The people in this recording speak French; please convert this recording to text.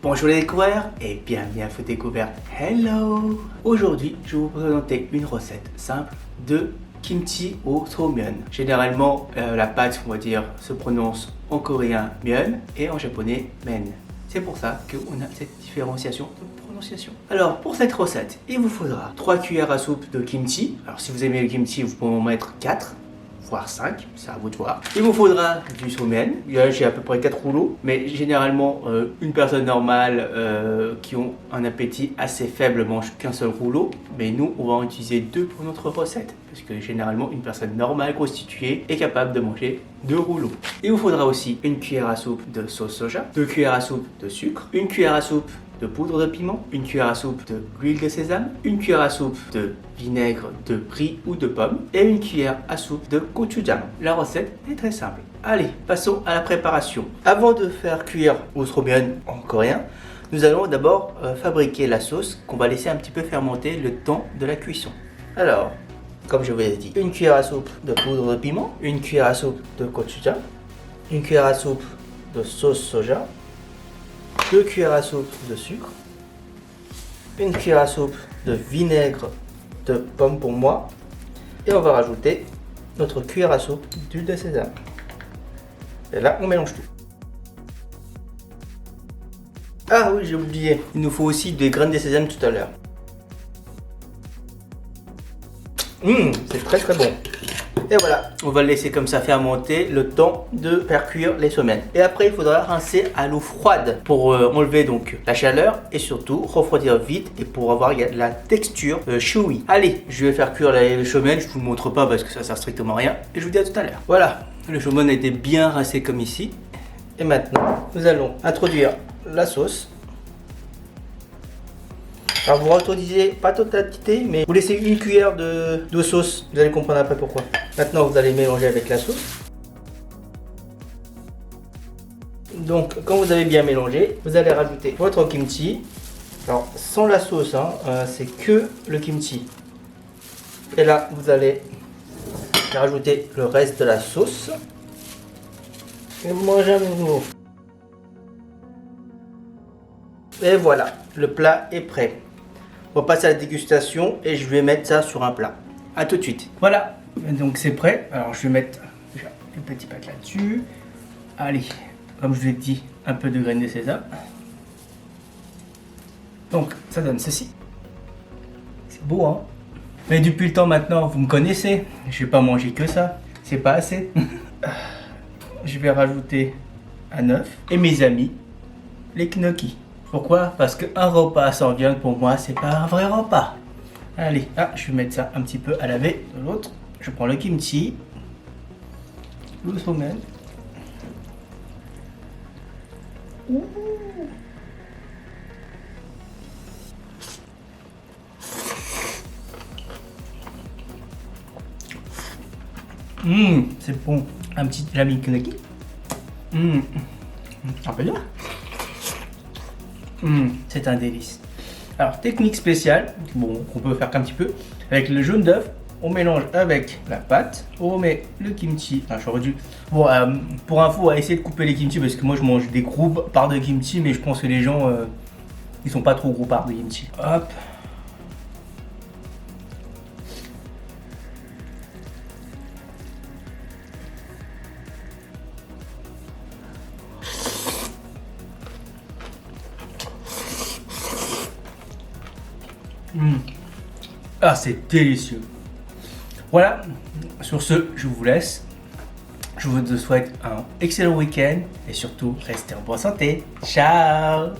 Bonjour les découvreurs et bienvenue à Food Découverte. Hello! Aujourd'hui, je vais vous présenter une recette simple de kimchi au somen. Généralement, la pâte, on va dire, se prononce en coréen myeon et en japonais men. C'est pour ça qu'on a cette différenciation de prononciation. Alors, pour cette recette, il vous faudra 3 cuillères à soupe de kimchi. Alors, si vous aimez le kimchi, vous pouvez en mettre 4. Voire 5, c'est à vous de voir. Il vous faudra du somen. J'ai à peu près 4 rouleaux, mais généralement une personne normale qui ont un appétit assez faible mange qu'un seul rouleau, mais nous on va en utiliser 2 pour notre recette, parce que généralement une personne normale constituée est capable de manger 2 rouleaux. Il vous faudra aussi une cuillère à soupe de sauce soja, 2 cuillères à soupe de sucre, une cuillère à soupe de poudre de piment, une cuillère à soupe de l'huile de sésame, une cuillère à soupe de vinaigre de riz ou de pomme et une cuillère à soupe de gochujang. La recette est très simple. Allez, passons à la préparation. Avant de faire cuire au somen en coréen, nous allons d'abord fabriquer la sauce qu'on va laisser un petit peu fermenter le temps de la cuisson. Alors, comme je vous l'ai dit, une cuillère à soupe de poudre de piment, une cuillère à soupe de gochujang, une cuillère à soupe de sauce soja, 2 cuillères à soupe de sucre, une cuillère à soupe de vinaigre de pomme pour moi, et on va rajouter notre cuillère à soupe d'huile de sésame. Et là, on mélange tout. Ah oui, j'ai oublié, il nous faut aussi des graines de sésame tout à l'heure. C'est très très bon. Et voilà, on va le laisser comme ça fermenter le temps de faire cuire les somen. Et après, il faudra rincer à l'eau froide pour enlever donc la chaleur et surtout refroidir vite et pour avoir la texture chewy. Allez, je vais faire cuire les somen, je vous le montre pas parce que ça sert strictement à rien et je vous dis à tout à l'heure. Voilà, le somen a été bien rincé comme ici. Et maintenant, nous allons introduire la sauce. Alors vous réintroduisez pas totalité, mais vous laissez une cuillère de sauce, vous allez comprendre après pourquoi. Maintenant vous allez mélanger avec la sauce. Donc quand vous avez bien mélangé, vous allez rajouter votre kimchi. Alors sans la sauce, c'est que le kimchi. Et là vous allez rajouter le reste de la sauce. Et vous mangez à nouveau. Et voilà, le plat est prêt. On va passer à la dégustation et je vais mettre ça sur un plat. A tout de suite. Voilà, donc c'est prêt. Alors je vais mettre déjà une petite pâte là-dessus. Allez, comme je vous l'ai dit, un peu de graines de sésame. Donc ça donne ceci. C'est beau, hein? Mais depuis le temps maintenant, vous me connaissez. Je vais pas manger que ça. C'est pas assez. Je vais rajouter un œuf et mes amis, les gnocchis. Pourquoi? Parce qu'un repas sans viande, pour moi, c'est pas un vrai repas. Allez, je vais mettre ça un petit peu à laver de l'autre. Je prends le kimchi, le somen. C'est bon. Un petit ami gnocchi. Un peu bien. C'est un délice. Alors technique spéciale, bon, qu'on peut faire qu'un petit peu. Avec le jaune d'œuf, on mélange avec la pâte, on remet le kimchi. J'aurais dû. Bon, pour info, on va essayer de couper les kimchi parce que moi je mange des gros parts de kimchi, mais je pense que les gens ils sont pas trop gros parts de kimchi. Hop. Ah, c'est délicieux. Voilà, sur ce, je vous laisse. Je vous souhaite un excellent week-end et surtout, restez en bonne santé. Ciao!